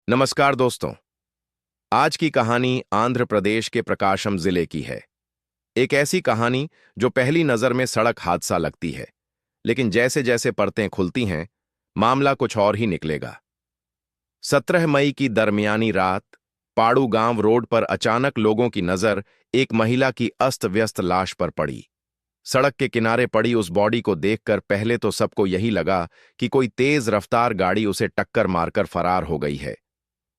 नमस्कार दोस्तों। आज की कहानी आंध्र प्रदेश के प्रकाशम जिले की है। एक ऐसी कहानी जो पहली नजर में सड़क हादसा लगती है, लेकिन जैसे जैसे परतें खुलती हैं, मामला कुछ और ही निकलेगा। 17 मई की दरमियानी रात पाड़ू गांव रोड पर अचानक लोगों की नजर एक महिला की अस्त व्यस्त लाश पर पड़ी। सड़क के किनारे पड़ी उस बॉडी को देखकर पहले तो सबको यही लगा कि कोई तेज रफ्तार गाड़ी उसे टक्कर मारकर फरार हो गई है।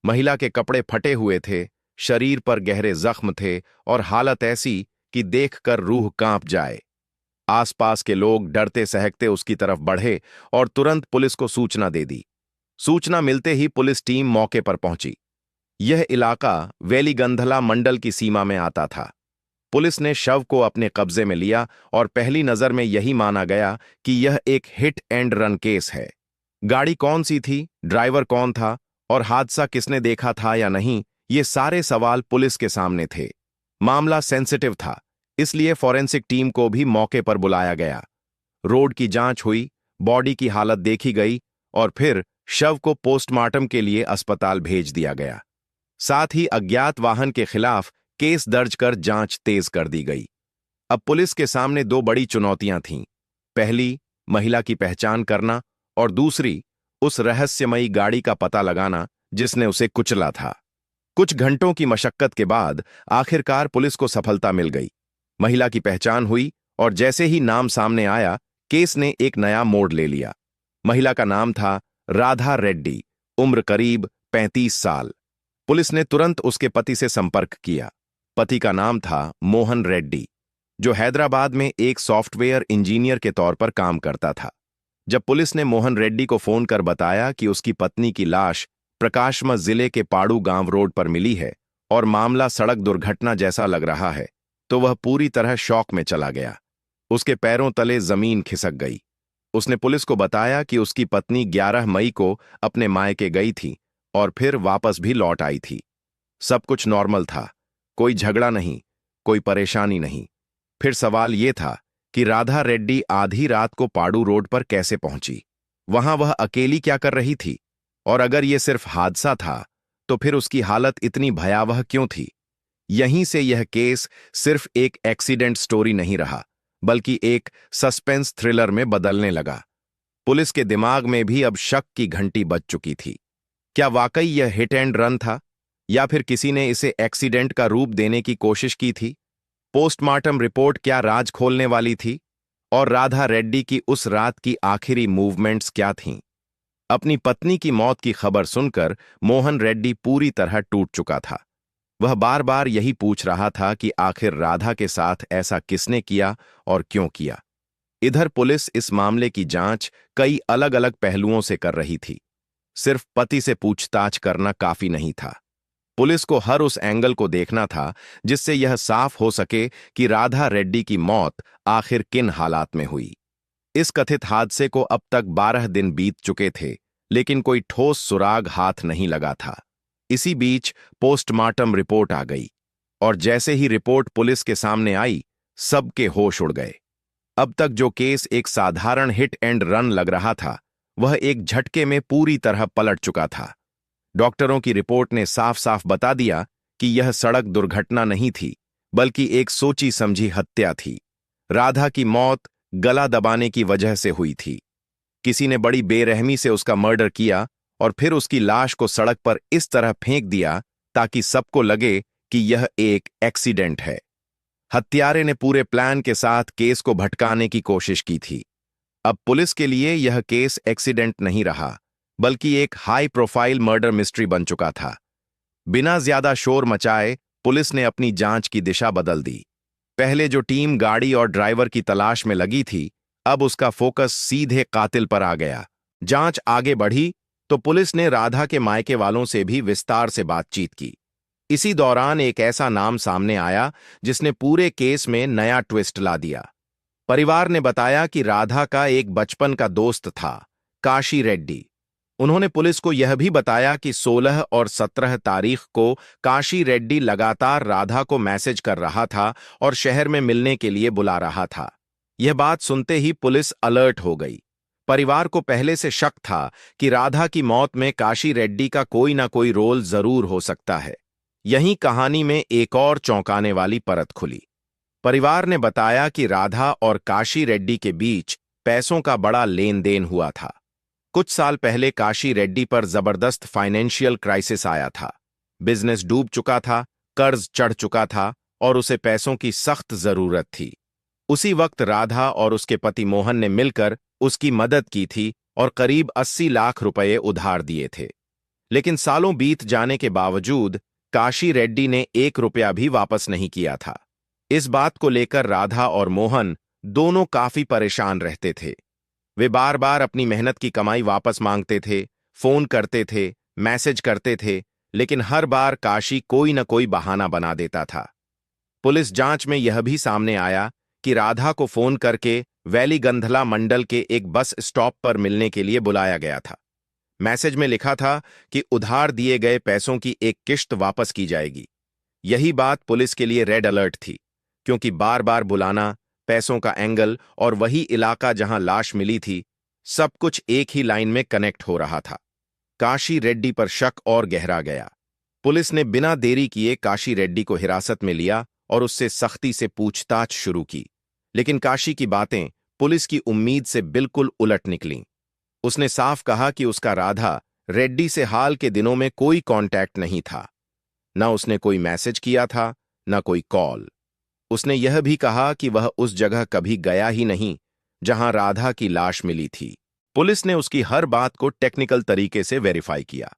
महिला के कपड़े फटे हुए थे, शरीर पर गहरे जख्म थे और हालत ऐसी कि देखकर रूह कांप जाए। आसपास के लोग डरते सहकते उसकी तरफ बढ़े और तुरंत पुलिस को सूचना दे दी। सूचना मिलते ही पुलिस टीम मौके पर पहुंची। यह इलाका वेलिगंधला मंडल की सीमा में आता था। पुलिस ने शव को अपने कब्जे में लिया और पहली नजर में यही माना गया कि यह एक हिट एंड रन केस है। गाड़ी कौन सी थी, ड्राइवर कौन था और हादसा किसने देखा था या नहीं, ये सारे सवाल पुलिस के सामने थे। मामला सेंसिटिव था, इसलिए फॉरेंसिक टीम को भी मौके पर बुलाया गया। रोड की जांच हुई, बॉडी की हालत देखी गई और फिर शव को पोस्टमार्टम के लिए अस्पताल भेज दिया गया। साथ ही अज्ञात वाहन के खिलाफ केस दर्ज कर जांच तेज कर दी गई। अब पुलिस के सामने दो बड़ी चुनौतियां थीं। पहली, महिला की पहचान करना और दूसरी, उस रहस्यमयी गाड़ी का पता लगाना जिसने उसे कुचला था। कुछ घंटों की मशक्कत के बाद आखिरकार पुलिस को सफलता मिल गई। महिला की पहचान हुई और जैसे ही नाम सामने आया, केस ने एक नया मोड़ ले लिया। महिला का नाम था राधा रेड्डी, उम्र करीब 35 साल। पुलिस ने तुरंत उसके पति से संपर्क किया। पति का नाम था मोहन रेड्डी, जो हैदराबाद में एक सॉफ्टवेयर इंजीनियर के तौर पर काम करता था। जब पुलिस ने मोहन रेड्डी को फोन कर बताया कि उसकी पत्नी की लाश प्रकाशम जिले के पाड़ू गांव रोड पर मिली है और मामला सड़क दुर्घटना जैसा लग रहा है, तो वह पूरी तरह शॉक में चला गया। उसके पैरों तले जमीन खिसक गई। उसने पुलिस को बताया कि उसकी पत्नी 11 मई को अपने मायके गई थी और फिर वापस भी लौट आई थी। सब कुछ नॉर्मल था, कोई झगड़ा नहीं, कोई परेशानी नहीं। फिर सवाल यह था कि राधा रेड्डी आधी रात को पाड़ू रोड पर कैसे पहुंची। वहां वह अकेली क्या कर रही थी? और अगर यह सिर्फ हादसा था, तो फिर उसकी हालत इतनी भयावह क्यों थी? यहीं से यह केस सिर्फ एक एक्सीडेंट स्टोरी नहीं रहा, बल्कि एक सस्पेंस थ्रिलर में बदलने लगा। पुलिस के दिमाग में भी अब शक की घंटी बज चुकी थी। क्या वाकई यह हिट एंड रन था, या फिर किसी ने इसे एक्सीडेंट का रूप देने की कोशिश की थी? पोस्टमार्टम रिपोर्ट क्या राज खोलने वाली थी? और राधा रेड्डी की उस रात की आखिरी मूवमेंट्स क्या थीं? अपनी पत्नी की मौत की खबर सुनकर मोहन रेड्डी पूरी तरह टूट चुका था। वह बार बार यही पूछ रहा था कि आखिर राधा के साथ ऐसा किसने किया और क्यों किया। इधर पुलिस इस मामले की जांच कई अलग अलग पहलुओं से कर रही थी। सिर्फ पति से पूछताछ करना काफी नहीं था। पुलिस को हर उस एंगल को देखना था जिससे यह साफ हो सके कि राधा रेड्डी की मौत आखिर किन हालात में हुई। इस कथित हादसे को अब तक 12 दिन बीत चुके थे, लेकिन कोई ठोस सुराग हाथ नहीं लगा था। इसी बीच पोस्टमार्टम रिपोर्ट आ गई और जैसे ही रिपोर्ट पुलिस के सामने आई, सबके होश उड़ गए। अब तक जो केस एक साधारण हिट एंड रन लग रहा था, वह एक झटके में पूरी तरह पलट चुका था। डॉक्टरों की रिपोर्ट ने साफ साफ बता दिया कि यह सड़क दुर्घटना नहीं थी, बल्कि एक सोची समझी हत्या थी। राधा की मौत गला दबाने की वजह से हुई थी। किसी ने बड़ी बेरहमी से उसका मर्डर किया और फिर उसकी लाश को सड़क पर इस तरह फेंक दिया ताकि सबको लगे कि यह एक एक्सीडेंट है। हत्यारे ने पूरे प्लान के साथ केस को भटकाने की कोशिश की थी। अब पुलिस के लिए यह केस एक्सीडेंट नहीं रहा, बल्कि एक हाई प्रोफाइल मर्डर मिस्ट्री बन चुका था। बिना ज्यादा शोर मचाए पुलिस ने अपनी जांच की दिशा बदल दी। पहले जो टीम गाड़ी और ड्राइवर की तलाश में लगी थी, अब उसका फोकस सीधे कातिल पर आ गया। जांच आगे बढ़ी तो पुलिस ने राधा के मायके वालों से भी विस्तार से बातचीत की। इसी दौरान एक ऐसा नाम सामने आया जिसने पूरे केस में नया ट्विस्ट ला दिया। परिवार ने बताया कि राधा का एक बचपन का दोस्त था, काशी रेड्डी। उन्होंने पुलिस को यह भी बताया कि 16 और 17 तारीख को काशी रेड्डी लगातार राधा को मैसेज कर रहा था और शहर में मिलने के लिए बुला रहा था। यह बात सुनते ही पुलिस अलर्ट हो गई। परिवार को पहले से शक था कि राधा की मौत में काशी रेड्डी का कोई ना कोई रोल जरूर हो सकता है। यहीं कहानी में एक और चौंकाने वाली परत खुली। परिवार ने बताया कि राधा और काशी रेड्डी के बीच पैसों का बड़ा लेन देन हुआ था। कुछ साल पहले काशी रेड्डी पर जबरदस्त फाइनेंशियल क्राइसिस आया था। बिजनेस डूब चुका था, कर्ज चढ़ चुका था और उसे पैसों की सख्त जरूरत थी। उसी वक्त राधा और उसके पति मोहन ने मिलकर उसकी मदद की थी और करीब 80 लाख रुपए उधार दिए थे। लेकिन सालों बीत जाने के बावजूद काशी रेड्डी ने 1 रुपया भी वापस नहीं किया था। इस बात को लेकर राधा और मोहन दोनों काफी परेशान रहते थे। वे बार बार अपनी मेहनत की कमाई वापस मांगते थे, फोन करते थे, मैसेज करते थे, लेकिन हर बार काशी कोई न कोई बहाना बना देता था। पुलिस जांच में यह भी सामने आया कि राधा को फोन करके वैलीगंधला मंडल के एक बस स्टॉप पर मिलने के लिए बुलाया गया था। मैसेज में लिखा था कि उधार दिए गए पैसों की एक किश्त वापस की जाएगी। यही बात पुलिस के लिए रेड अलर्ट थी, क्योंकि बार बार बुलाना, पैसों का एंगल और वही इलाका जहां लाश मिली थी, सब कुछ एक ही लाइन में कनेक्ट हो रहा था। काशी रेड्डी पर शक और गहरा गया। पुलिस ने बिना देरी किए काशी रेड्डी को हिरासत में लिया और उससे सख्ती से पूछताछ शुरू की। लेकिन काशी की बातें पुलिस की उम्मीद से बिल्कुल उलट निकलीं। उसने साफ कहा कि उसका राधा रेड्डी से हाल के दिनों में कोई कांटेक्ट नहीं था। न उसने कोई मैसेज किया था, न कोई कॉल। उसने यह भी कहा कि वह उस जगह कभी गया ही नहीं जहां राधा की लाश मिली थी। पुलिस ने उसकी हर बात को टेक्निकल तरीके से वेरीफाई किया।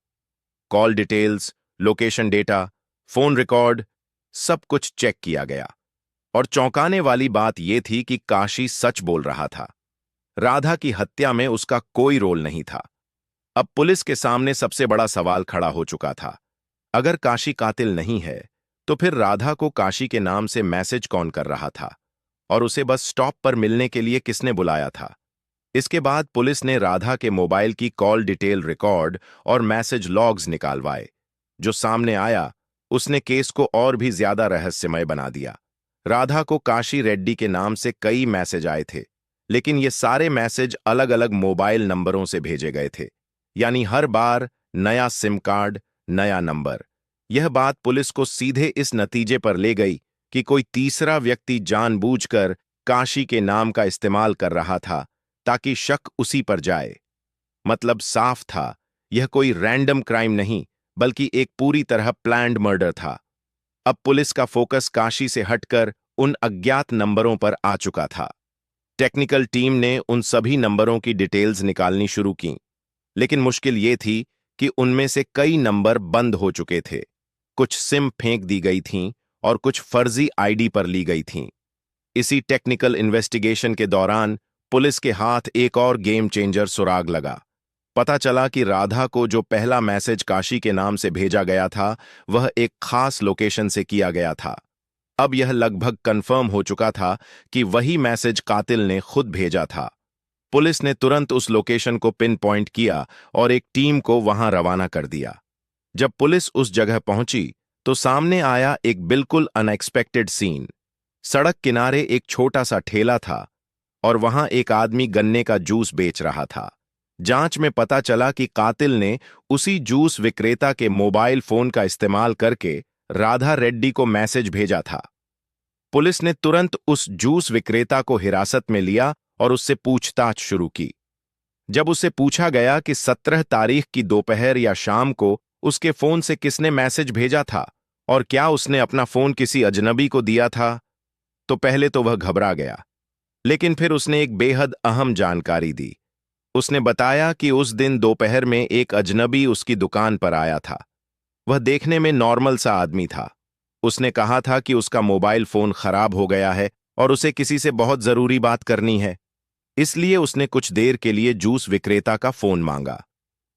Call details, location data, phone record, सब कुछ चेक किया गया। और चौंकाने वाली बात यह थी कि काशी सच बोल रहा था। राधा की हत्या में उसका कोई रोल नहीं था। अब पुलिस के सामने सबसे बड़ा सवाल खड़ा हो चुका था। अगर काशी कातिल नहीं है, तो फिर राधा को काशी के नाम से मैसेज कौन कर रहा था और उसे बस स्टॉप पर मिलने के लिए किसने बुलाया था? इसके बाद पुलिस ने राधा के मोबाइल की कॉल डिटेल रिकॉर्ड और मैसेज लॉग्स निकालवाए। जो सामने आया, उसने केस को और भी ज्यादा रहस्यमय बना दिया। राधा को काशी रेड्डी के नाम से कई मैसेज आए थे, लेकिन ये सारे मैसेज अलग अलग मोबाइल नंबरों से भेजे गए थे। यानी हर बार नया सिम कार्ड, नया नंबर। यह बात पुलिस को सीधे इस नतीजे पर ले गई कि कोई तीसरा व्यक्ति जानबूझकर काशी के नाम का इस्तेमाल कर रहा था ताकि शक उसी पर जाए। मतलब साफ था, यह कोई रैंडम क्राइम नहीं, बल्कि एक पूरी तरह प्लान्ड मर्डर था। अब पुलिस का फोकस काशी से हटकर उन अज्ञात नंबरों पर आ चुका था। टेक्निकल टीम ने उन सभी नंबरों की डिटेल्स निकालनी शुरू की, लेकिन मुश्किल ये थी कि उनमें से कई नंबर बंद हो चुके थे। कुछ सिम फेंक दी गई थीं और कुछ फर्जी आईडी पर ली गई थीं। इसी टेक्निकल इन्वेस्टिगेशन के दौरान पुलिस के हाथ एक और गेम चेंजर सुराग लगा। पता चला कि राधा को जो पहला मैसेज काशी के नाम से भेजा गया था, वह एक खास लोकेशन से किया गया था। अब यह लगभग कंफर्म हो चुका था कि वही मैसेज कातिल ने खुद भेजा था। पुलिस ने तुरंत उस लोकेशन को पिन पॉइंट किया और एक टीम को वहां रवाना कर दिया। जब पुलिस उस जगह पहुंची, तो सामने आया एक बिल्कुल अनएक्सपेक्टेड सीन। सड़क किनारे एक छोटा सा ठेला था और वहां एक आदमी गन्ने का जूस बेच रहा था। जांच में पता चला कि कातिल ने उसी जूस विक्रेता के मोबाइल फोन का इस्तेमाल करके राधा रेड्डी को मैसेज भेजा था। पुलिस ने तुरंत उस जूस विक्रेता को हिरासत में लिया और उससे पूछताछ शुरू की। जब उससे पूछा गया कि 17 तारीख की दोपहर या शाम को उसके फोन से किसने मैसेज भेजा था और क्या उसने अपना फोन किसी अजनबी को दिया था, तो पहले तो वह घबरा गया। लेकिन फिर उसने एक बेहद अहम जानकारी दी। उसने बताया कि उस दिन दोपहर में एक अजनबी उसकी दुकान पर आया था। वह देखने में नॉर्मल सा आदमी था। उसने कहा था कि उसका मोबाइल फोन खराब हो गया है और उसे किसी से बहुत जरूरी बात करनी है। इसलिए उसने कुछ देर के लिए जूस विक्रेता का फोन मांगा।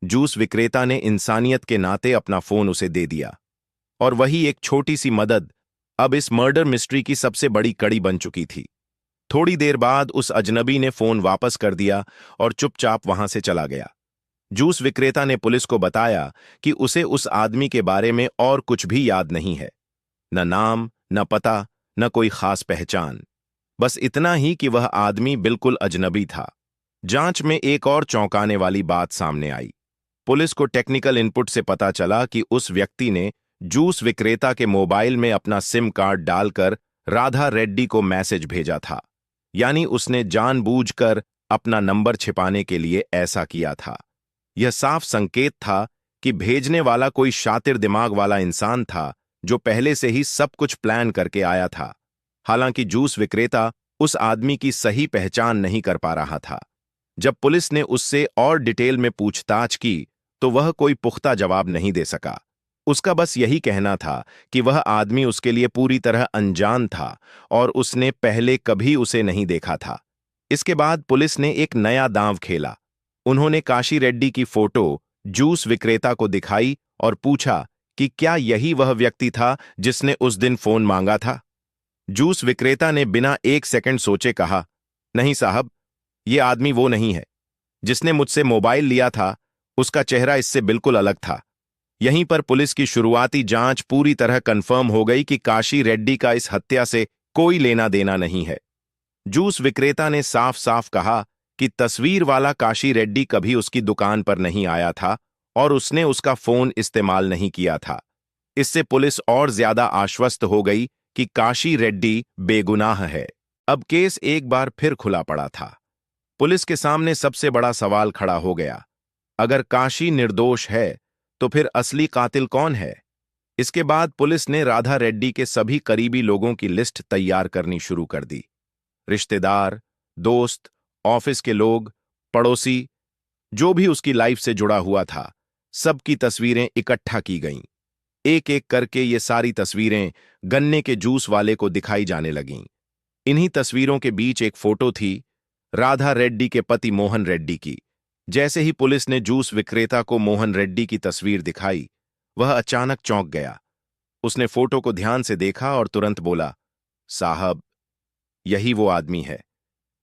जूस विक्रेता ने इंसानियत के नाते अपना फोन उसे दे दिया। और वही एक छोटी सी मदद अब इस मर्डर मिस्ट्री की सबसे बड़ी कड़ी बन चुकी थी। थोड़ी देर बाद उस अजनबी ने फोन वापस कर दिया और चुपचाप वहां से चला गया। जूस विक्रेता ने पुलिस को बताया कि उसे उस आदमी के बारे में और कुछ भी याद नहीं है। न नाम, न पता, न कोई खास पहचान। बस इतना ही कि वह आदमी बिल्कुल अजनबी था। जांच में एक और चौंकाने वाली बात सामने आई। पुलिस को टेक्निकल इनपुट से पता चला कि उस व्यक्ति ने जूस विक्रेता के मोबाइल में अपना सिम कार्ड डालकर राधा रेड्डी को मैसेज भेजा था। यानी उसने जानबूझकर अपना नंबर छिपाने के लिए ऐसा किया था। यह साफ संकेत था कि भेजने वाला कोई शातिर दिमाग वाला इंसान था जो पहले से ही सब कुछ प्लान करके आया था। हालांकि जूस विक्रेता उस आदमी की सही पहचान नहीं कर पा रहा था। जब पुलिस ने उससे और डिटेल में पूछताछ की तो वह कोई पुख्ता जवाब नहीं दे सका। उसका बस यही कहना था कि वह आदमी उसके लिए पूरी तरह अनजान था और उसने पहले कभी उसे नहीं देखा था। इसके बाद पुलिस ने एक नया दांव खेला। उन्होंने काशी रेड्डी की फोटो जूस विक्रेता को दिखाई और पूछा कि क्या यही वह व्यक्ति था जिसने उस दिन फोन मांगा था। जूस विक्रेता ने बिना एक सेकंड सोचे कहा, नहीं साहब, ये आदमी वो नहीं है। जिसने मुझसे मोबाइल लिया था उसका चेहरा इससे बिल्कुल अलग था। यहीं पर पुलिस की शुरुआती जांच पूरी तरह कंफर्म हो गई कि काशी रेड्डी का इस हत्या से कोई लेना देना नहीं है। जूस विक्रेता ने साफ साफ कहा कि तस्वीर वाला काशी रेड्डी कभी उसकी दुकान पर नहीं आया था और उसने उसका फोन इस्तेमाल नहीं किया था। इससे पुलिस और ज्यादा आश्वस्त हो गई कि काशी रेड्डी बेगुनाह है। अब केस एक बार फिर खुला पड़ा था। पुलिस के सामने सबसे बड़ा सवाल खड़ा हो गया, अगर काशी निर्दोष है तो फिर असली कातिल कौन है। इसके बाद पुलिस ने राधा रेड्डी के सभी करीबी लोगों की लिस्ट तैयार करनी शुरू कर दी। रिश्तेदार, दोस्त, ऑफिस के लोग, पड़ोसी, जो भी उसकी लाइफ से जुड़ा हुआ था, सबकी तस्वीरें इकट्ठा की गईं। एक एक करके ये सारी तस्वीरें गन्ने के जूस वाले को दिखाई जाने लगीं। इन्हीं तस्वीरों के बीच एक फोटो थी राधा रेड्डी के पति मोहन रेड्डी की। जैसे ही पुलिस ने जूस विक्रेता को मोहन रेड्डी की तस्वीर दिखाई, वह अचानक चौंक गया। उसने फोटो को ध्यान से देखा और तुरंत बोला, साहब, यही वो आदमी है।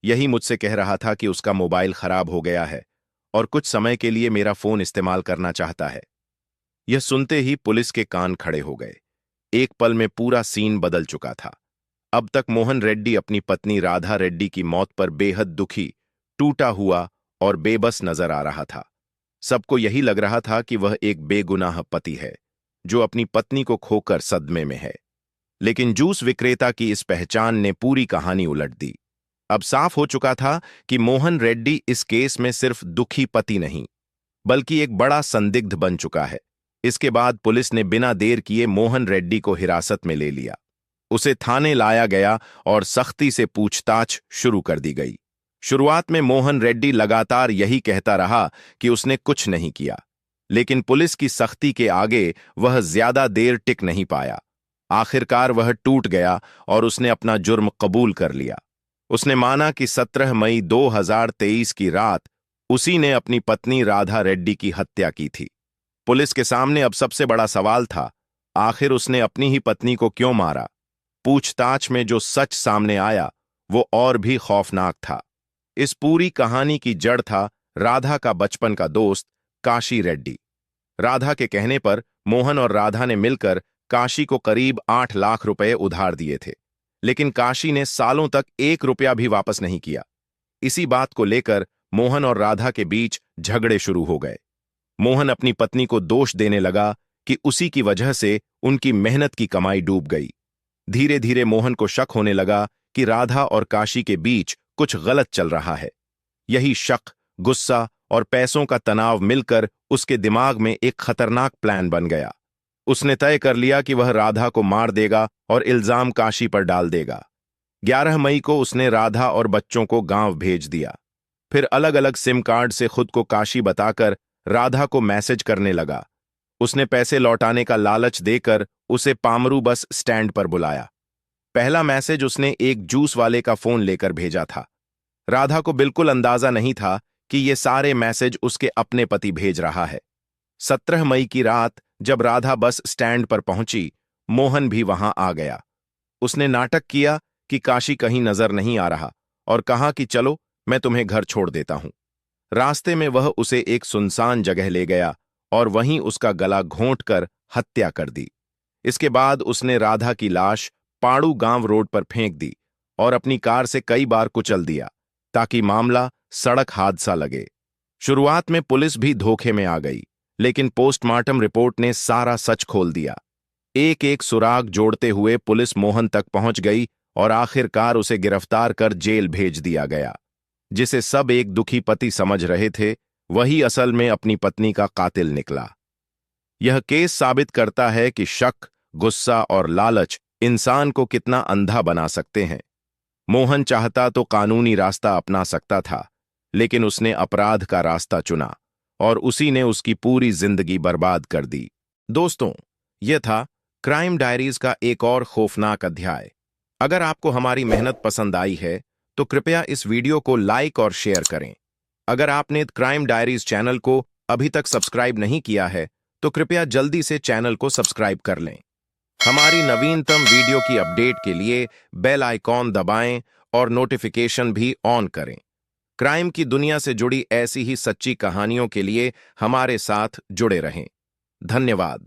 यही मुझसे कह रहा था कि उसका मोबाइल खराब हो गया है और कुछ समय के लिए मेरा फोन इस्तेमाल करना चाहता है। यह सुनते ही पुलिस के कान खड़े हो गए। एक पल में पूरा सीन बदल चुका था। अब तक मोहन रेड्डी अपनी पत्नी राधा रेड्डी की मौत पर बेहद दुखी, टूटा हुआ और बेबस नजर आ रहा था। सबको यही लग रहा था कि वह एक बेगुनाह पति है जो अपनी पत्नी को खोकर सदमे में है। लेकिन जूस विक्रेता की इस पहचान ने पूरी कहानी उलट दी। अब साफ हो चुका था कि मोहन रेड्डी इस केस में सिर्फ दुखी पति नहीं, बल्कि एक बड़ा संदिग्ध बन चुका है। इसके बाद पुलिस ने बिना देर किए मोहन रेड्डी को हिरासत में ले लिया। उसे थाने लाया गया और सख्ती से पूछताछ शुरू कर दी गई। शुरुआत में मोहन रेड्डी लगातार यही कहता रहा कि उसने कुछ नहीं किया, लेकिन पुलिस की सख्ती के आगे वह ज्यादा देर टिक नहीं पाया। आखिरकार वह टूट गया और उसने अपना जुर्म कबूल कर लिया। उसने माना कि 17 मई 2023 की रात उसी ने अपनी पत्नी राधा रेड्डी की हत्या की थी। पुलिस के सामने अब सबसे बड़ा सवाल था, आखिर उसने अपनी ही पत्नी को क्यों मारा। पूछताछ में जो सच सामने आया वो और भी खौफनाक था। इस पूरी कहानी की जड़ था राधा का बचपन का दोस्त काशी रेड्डी। राधा के कहने पर मोहन और राधा ने मिलकर काशी को करीब 8 लाख रुपए उधार दिए थे, लेकिन काशी ने सालों तक 1 रुपया भी वापस नहीं किया। इसी बात को लेकर मोहन और राधा के बीच झगड़े शुरू हो गए। मोहन अपनी पत्नी को दोष देने लगा कि उसी की वजह से उनकी मेहनत की कमाई डूब गई। धीरे धीरे मोहन को शक होने लगा कि राधा और काशी के बीच कुछ गलत चल रहा है। यही शक, गुस्सा और पैसों का तनाव मिलकर उसके दिमाग में एक खतरनाक प्लान बन गया। उसने तय कर लिया कि वह राधा को मार देगा और इल्जाम काशी पर डाल देगा। 11 मई को उसने राधा और बच्चों को गांव भेज दिया। फिर अलग अलग सिम कार्ड से खुद को काशी बताकर राधा को मैसेज करने लगा। उसने पैसे लौटाने का लालच देकर उसे पामरू बस स्टैंड पर बुलाया। पहला मैसेज उसने एक जूस वाले का फोन लेकर भेजा था। राधा को बिल्कुल अंदाजा नहीं था कि ये सारे मैसेज उसके अपने पति भेज रहा है। 17 मई की रात जब राधा बस स्टैंड पर पहुंची, मोहन भी वहां आ गया। उसने नाटक किया कि काशी कहीं नजर नहीं आ रहा और कहा कि चलो मैं तुम्हें घर छोड़ देता हूं। रास्ते में वह उसे एक सुनसान जगह ले गया और वहीं उसका गला घोंटकर हत्या कर दी। इसके बाद उसने राधा की लाश पाड़ू गांव रोड पर फेंक दी और अपनी कार से कई बार कुचल दिया ताकि मामला सड़क हादसा लगे। शुरुआत में पुलिस भी धोखे में आ गई, लेकिन पोस्टमार्टम रिपोर्ट ने सारा सच खोल दिया। एक एक सुराग जोड़ते हुए पुलिस मोहन तक पहुंच गई और आखिरकार उसे गिरफ्तार कर जेल भेज दिया गया। जिसे सब एक दुखी पति समझ रहे थे, वही असल में अपनी पत्नी का कातिल निकला। यह केस साबित करता है कि शक, गुस्सा और लालच इंसान को कितना अंधा बना सकते हैं। मोहन चाहता तो कानूनी रास्ता अपना सकता था, लेकिन उसने अपराध का रास्ता चुना और उसी ने उसकी पूरी जिंदगी बर्बाद कर दी। दोस्तों, यह था क्राइम डायरीज का एक और खौफनाक अध्याय। अगर आपको हमारी मेहनत पसंद आई है तो कृपया इस वीडियो को लाइक और शेयर करें। अगर आपने क्राइम डायरीज चैनल को अभी तक सब्सक्राइब नहीं किया है तो कृपया जल्दी से चैनल को सब्सक्राइब कर लें। हमारी नवीनतम वीडियो की अपडेट के लिए बेल आइकॉन दबाएं और नोटिफिकेशन भी ऑन करें। क्राइम की दुनिया से जुड़ी ऐसी ही सच्ची कहानियों के लिए हमारे साथ जुड़े रहें। धन्यवाद।